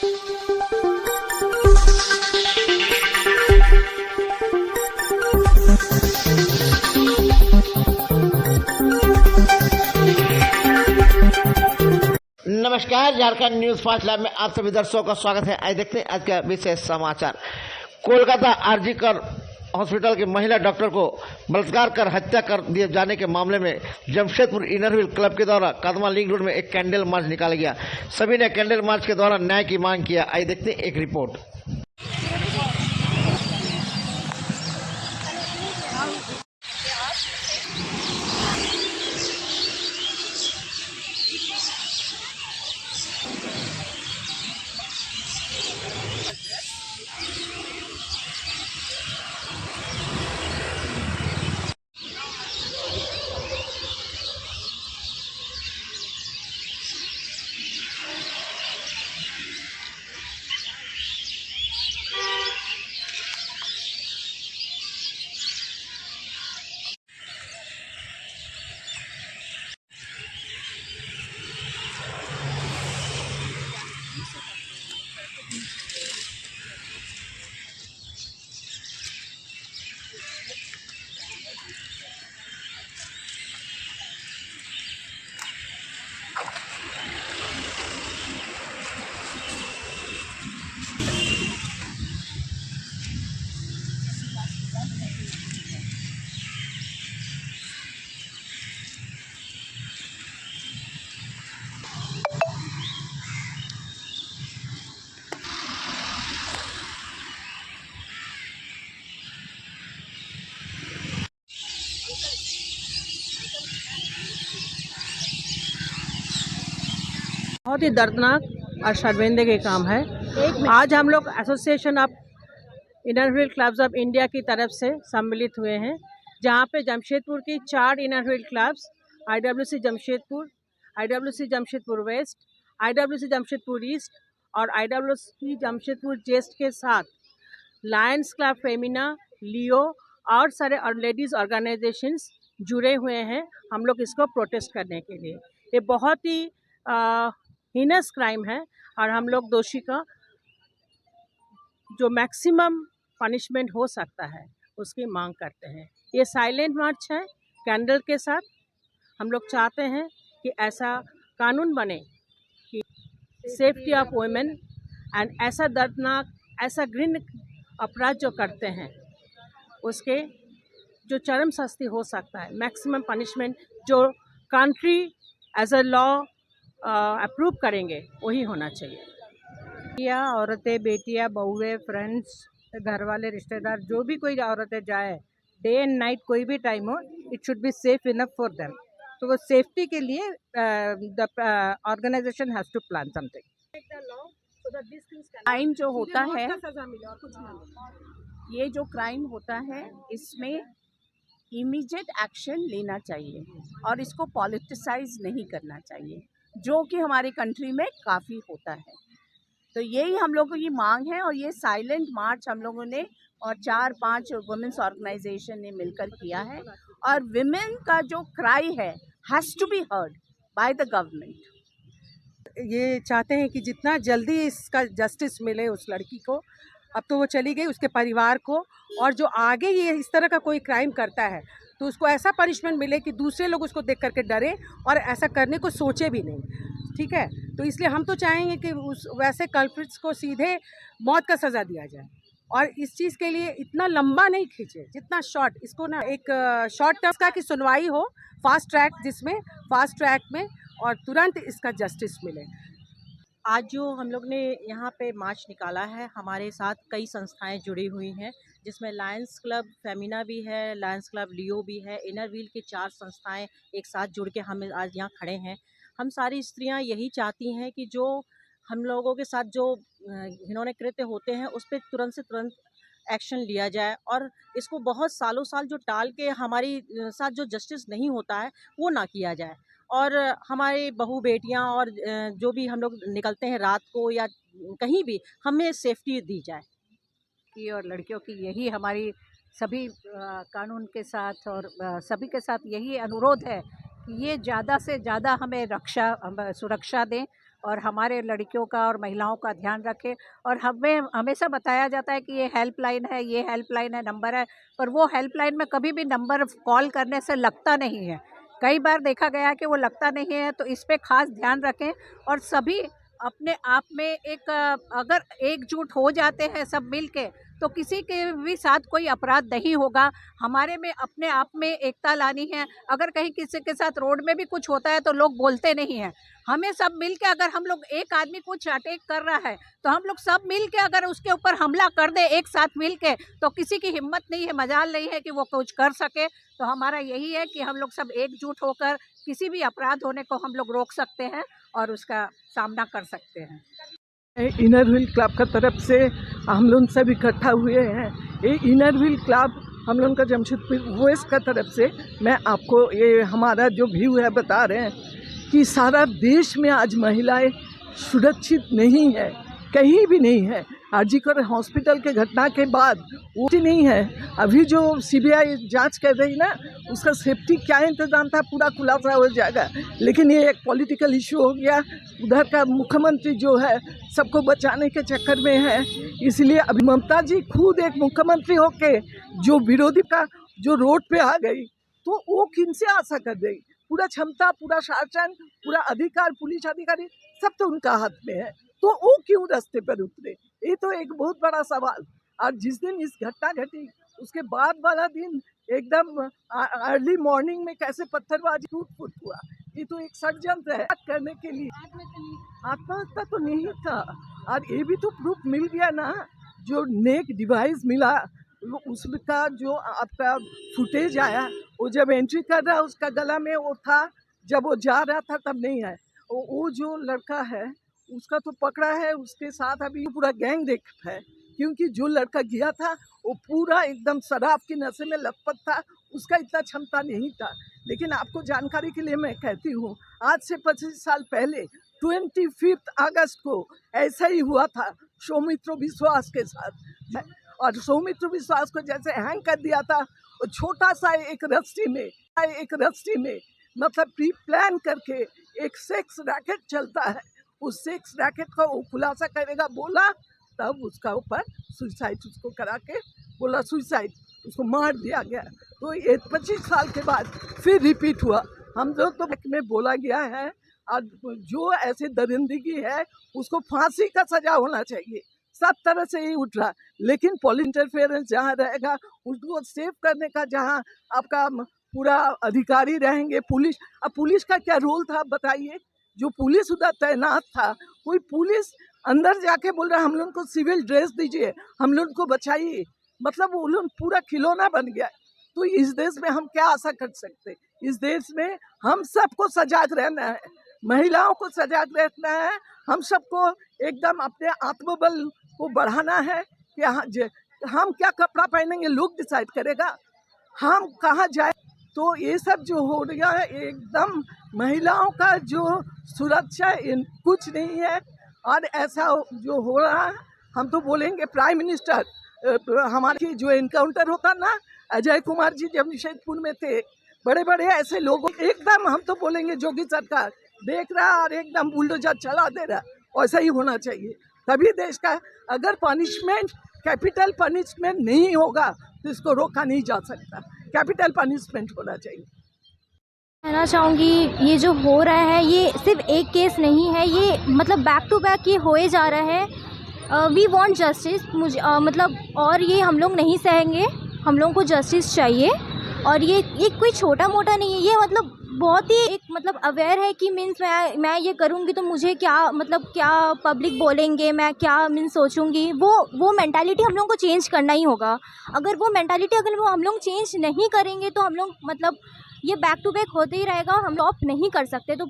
नमस्कार, Jharkhand news 5 live में आप सभी दर्शकों का स्वागत है। आज देखते हैं आज का विशेष समाचार। कोलकाता आरजी कर हॉस्पिटल की महिला डॉक्टर को बलात्कार कर हत्या कर दिए जाने के मामले में जमशेदपुर इनर व्हील क्लब के द्वारा कदमा लिंक रोड में एक कैंडल मार्च निकाला गया। सभी ने कैंडल मार्च के द्वारा न्याय की मांग किया। आइए देखते हैं एक रिपोर्ट। बहुत ही दर्दनाक और शर्मिंदे के काम है। आज हम लोग association of inner wheel clubs of India की तरफ से सम्मिलित हुए हैं, जहां पे जमशेदपुर की 4 inner wheel clubs IWC Jamshedpur, IWC Jamshedpur west, IWC Jamshedpur east और IWC जमशेदपुर जेस्ट के साथ लायंस क्लब फेमिना, लियो और सारे और लेडीज़ ऑर्गेनाइजेशंस जुड़े हुए हैं हम लोग इसको प्रोटेस्ट करने के लिए। ये बहुत ही हीनस क्राइम है और हम लोग दोषी का जो मैक्सिमम पनिशमेंट हो सकता है उसकी मांग करते हैं। ये साइलेंट मार्च है कैंडल के साथ। हम लोग चाहते हैं कि ऐसा कानून बने कि सेफ्टी ऑफ वुमेन एंड ऐसा दर्दनाक ऐसा घृण्य अपराध जो करते हैं उसके जो चरम शास्ति हो सकता है, मैक्सिमम पनिशमेंट जो country as a law approve करेंगे वही होना चाहिए। या औरतें, बेटियां, बहुएं, फ्रेंड्स, घर वाले, रिश्तेदार, जो भी कोई औरतें जाए, डे एंड नाइट कोई भी टाइम हो, it should be safe enough for them. तो वो सेफ्टी के लिए the organisation has to plan something. Crime जो होता है, ये जो क्राइम होता है इसमें इमीडिएट एक्शन लेना चाहिए और इसको पॉलिटिसाइज नहीं करना चाहिए, जो कि हमारे कंट्री में काफ़ी होता है। तो यही हम लोगों की मांग है और ये साइलेंट मार्च हम लोगों ने और 4-5 वुमेन्स ऑर्गेनाइजेशन ने मिलकर किया है और विमेन का जो क्राई है has to be heard by the government. ये चाहते हैं कि जितना जल्दी इसका जस्टिस मिले उस लड़की को। अब तो वो चली गई, उसके परिवार को, और जो आगे ये इस तरह का कोई क्राइम करता है तो उसको ऐसा पनिशमेंट मिले कि दूसरे लोग उसको देख करके डरे और ऐसा करने को सोचे भी नहीं। ठीक है, तो इसलिए हम तो चाहेंगे कि उस वैसे कल्प्रिट्स को सीधे मौत का सज़ा दिया जाए और इस चीज़ के लिए इतना लंबा नहीं खींचे, जितना शॉर्ट, इसको ना एक शॉर्ट टर्म का की सुनवाई हो, फास्ट ट्रैक, जिसमें फास्ट ट्रैक में और तुरंत इसका जस्टिस मिले। आज जो हम लोग ने यहाँ पे मार्च निकाला है, हमारे साथ कई संस्थाएं जुड़ी हुई हैं, जिसमें लायंस क्लब फेमिना भी है, लायंस क्लब लियो भी है। इनर व्हील की 4 संस्थाएं एक साथ जुड़ के हम आज यहाँ खड़े हैं। हम सारी स्त्रियाँ यही चाहती हैं कि जो हम लोगों के साथ जो घिनौने कृत्य होते हैं उस पर तुरंत से तुरंत एक्शन लिया जाए और इसको बहुत सालों साल जो टाल के हमारी साथ जो जस्टिस नहीं होता है वो ना किया जाए और हमारे बहू बेटियां और जो भी हम लोग निकलते हैं रात को या कहीं भी, हमें सेफ्टी दी जाए। की और लड़कियों की यही हमारी सभी कानून के साथ और सभी के साथ यही अनुरोध है कि ये ज़्यादा से ज़्यादा हमें सुरक्षा दें और हमारे लड़कियों का और महिलाओं का ध्यान रखें। और हमें हमेशा बताया जाता है कि ये हेल्पलाइन है, ये हेल्पलाइन है, नंबर है, पर वो हेल्पलाइन में कभी भी नंबर कॉल करने से लगता नहीं है। कई बार देखा गया है कि वो लगता नहीं है, तो इस पे खास ध्यान रखें। और सभी अपने आप में एक अगर एकजुट हो जाते हैं सब मिल के, तो किसी के भी साथ कोई अपराध नहीं होगा। हमारे में अपने आप में एकता लानी है। अगर कहीं किसी के साथ रोड में भी कुछ होता है तो लोग बोलते नहीं हैं। हमें सब मिल के, अगर हम लोग एक आदमी कुछ अटैक कर रहा है तो हम लोग सब मिल के अगर उसके ऊपर हमला कर दे एक साथ मिल के, तो किसी की हिम्मत नहीं है, मजाल नहीं है कि वो कुछ कर सके। तो हमारा यही है कि हम लोग सब एकजुट होकर किसी भी अपराध होने को हम लोग रोक सकते हैं और उसका सामना कर सकते हैं। इनर व्हील क्लब का तरफ से हम लोग सब इकट्ठा हुए हैं। ये इनर व्हील क्लब हम लोग का जमशेदपुर वेस्ट का तरफ से मैं आपको ये हमारा जो व्यू है बता रहे हैं कि सारा देश में आज महिलाएं सुरक्षित नहीं है, कहीं भी नहीं है। आरजीकर हॉस्पिटल के घटना के बाद वो नहीं है। अभी जो सीबीआई जांच कर रही ना, उसका सेफ्टी क्या इंतजाम था पूरा खुलासा हो जाएगा। लेकिन ये एक पॉलिटिकल इशू हो गया। उधर का मुख्यमंत्री जो है सबको बचाने के चक्कर में है, इसलिए अभी ममता जी खुद एक मुख्यमंत्री होके जो विरोधी का जो रोड पे आ गई, तो वो किन से आशा कर गई। पूरा क्षमता, पूरा शासन, पूरा अधिकार, पुलिस अधिकारी सब तो उनका हाथ में है, तो वो क्यों रास्ते पर उतरे, ये तो एक बहुत बड़ा सवाल। और जिस दिन इस घटना घटी उसके बाद वाला दिन एकदम अर्ली मॉर्निंग में कैसे पत्थरबाजी टूट फूट हुआ, ये तो एक षड्यंत्र है करने के लिए। आत्महत्या तो नहीं था, और ये भी तो प्रूफ मिल गया ना, जो नेक डिवाइस मिला उसका जो आपका फुटेज आया, वो जब एंट्री कर रहा उसका गला में वो था, जब वो जा रहा था तब नहीं है। वो जो लड़का है उसका तो पकड़ा है, उसके साथ अभी पूरा गैंग रेप है, क्योंकि जो लड़का गया था वो पूरा एकदम शराब की नशे में लथपथ था, उसका इतना क्षमता नहीं था। लेकिन आपको जानकारी के लिए मैं कहती हूँ, आज से 25 साल पहले 25 अगस्त को ऐसा ही हुआ था सौमित्र विश्वास के साथ। और सौमित्र विश्वास को जैसे हैंग कर दिया था, वो छोटा सा एक रस्सी में मतलब प्री प्लान करके एक सेक्स रैकेट चलता है, उस सेक्स रैकेट का वो खुलासा करेगा बोला, तब उसका ऊपर सुसाइड उसको करा के बोला सुसाइड, उसको मार दिया गया। तो ये 25 साल के बाद फिर रिपीट हुआ। हम लोग तो में बोला गया है, और जो ऐसे दरिंदगी है उसको फांसी का सजा होना चाहिए। सब तरह से ही उठ रहा, लेकिन पॉलिटिकल इंटरफेरेंस जहाँ रहेगा, उसको सेव करने का जहाँ आपका पूरा अधिकारी रहेंगे, पुलिस। अब पुलिस का क्या रोल था बताइए, जो पुलिस उधर तैनात था, कोई पुलिस अंदर जाके बोल रहा है हम लोग को सिविल ड्रेस दीजिए, हम लोग को बचाइए, मतलब वो लोग पूरा खिलौना बन गया। तो इस देश में हम क्या आशा कर सकते। इस देश में हम सबको सजाग रहना है, महिलाओं को सजाग रहना है, हम सबको एकदम अपने आत्मबल को बढ़ाना है कि हम क्या कपड़ा पहनेंगे लोग डिसाइड करेगा, हम कहाँ जाए। तो ये सब जो हो रहा है एकदम महिलाओं का जो सुरक्षा कुछ नहीं है। और ऐसा जो हो रहा है, हम तो बोलेंगे प्राइम मिनिस्टर हमारे जो एनकाउंटर होता ना, अजय कुमार जी जब जमशेदपुर में थे, बड़े बड़े ऐसे लोग एकदम हम तो बोलेंगे योगी सरकार देख रहा और एकदम बुलडोजर चला दे रहा, वैसा ही होना चाहिए। तभी देश का, अगर पनिशमेंट कैपिटल पनिशमेंट नहीं होगा तो इसको रोका नहीं जा सकता, कैपिटल पनिशमेंट होना चाहिए। कहना चाहूँगी ये जो हो रहा है ये सिर्फ एक केस नहीं है, ये मतलब बैक टू बैक ये होए जा रहा है। वी वांट जस्टिस, मुझे मतलब, और ये हम लोग नहीं सहेंगे, हम लोगों को जस्टिस चाहिए। और ये कोई छोटा मोटा नहीं है, ये मतलब बहुत ही एक मतलब अवेयर है कि मीन्स मैं ये करूँगी तो मुझे क्या मतलब क्या पब्लिक बोलेंगे, मैं क्या मीन्स सोचूंगी, वो मेंटालिटी हम लोगों को चेंज करना ही होगा। अगर वो मेंटालिटी अगर वो हम लोग चेंज नहीं करेंगे तो हम लोग मतलब ये बैक टू बैक होते ही रहेगा, हम स्टॉप नहीं कर सकते। तो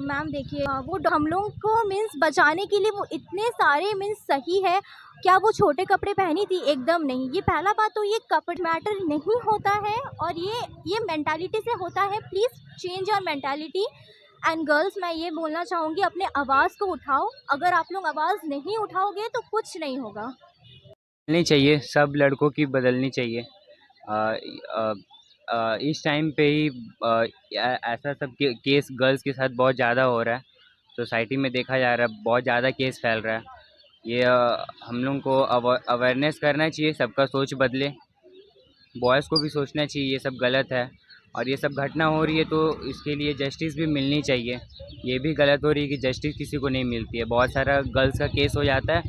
मैम देखिए वो हम लोग को मीन्स बचाने के लिए वो इतने सारे मीन्स सही है। क्या वो छोटे कपड़े पहनी थी? एकदम नहीं। ये पहला बात तो ये कपड़े मैटर नहीं होता है, और ये मेंटालिटी से होता है। Please change your mentality. And girls, मैं ये बोलना चाहूँगी अपने आवाज़ को उठाओ। अगर आप लोग आवाज़ नहीं उठाओगे तो कुछ नहीं होगा। नहीं चाहिए, सब लड़कों की बदलनी चाहिए। इस टाइम पे ही ऐसा सब केस गर्ल्स के साथ बहुत ज़्यादा हो रहा है, सोसाइटी में देखा जा रहा है, बहुत ज़्यादा केस फैल रहा है। ये हम लोग को अवेयरनेस करना चाहिए, सबका सोच बदले, बॉयज़ को भी सोचना चाहिए ये सब गलत है। और ये सब घटना हो रही है तो इसके लिए जस्टिस भी मिलनी चाहिए। ये भी गलत हो रही है कि जस्टिस किसी को नहीं मिलती है। बहुत सारा गर्ल्स का केस हो जाता है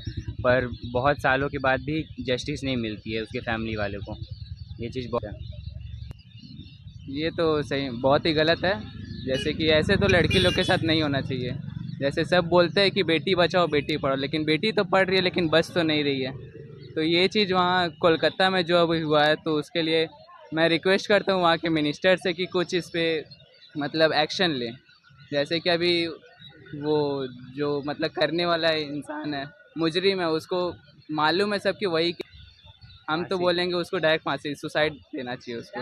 पर बहुत सालों के बाद भी जस्टिस नहीं मिलती है उसके फैमिली वालों को। ये चीज़ बहुत है। ये तो सही बहुत ही गलत है। जैसे कि ऐसे तो लड़की लोग के साथ नहीं होना चाहिए। जैसे सब बोलते हैं कि बेटी बचाओ बेटी पढ़ाओ, लेकिन बेटी तो पढ़ रही है लेकिन बच तो नहीं रही है। तो ये चीज़ वहाँ कोलकाता में जो अभी हुआ है तो उसके लिए मैं रिक्वेस्ट करता हूँ वहाँ के मिनिस्टर से कि कुछ इस पर मतलब एक्शन लें। जैसे कि अभी वो जो मतलब करने वाला इंसान है, मुजरिम है, उसको मालूम है सबकी वही, हम तो बोलेंगे उसको डायरेक्ट फांसी सुसाइड देना चाहिए उसको।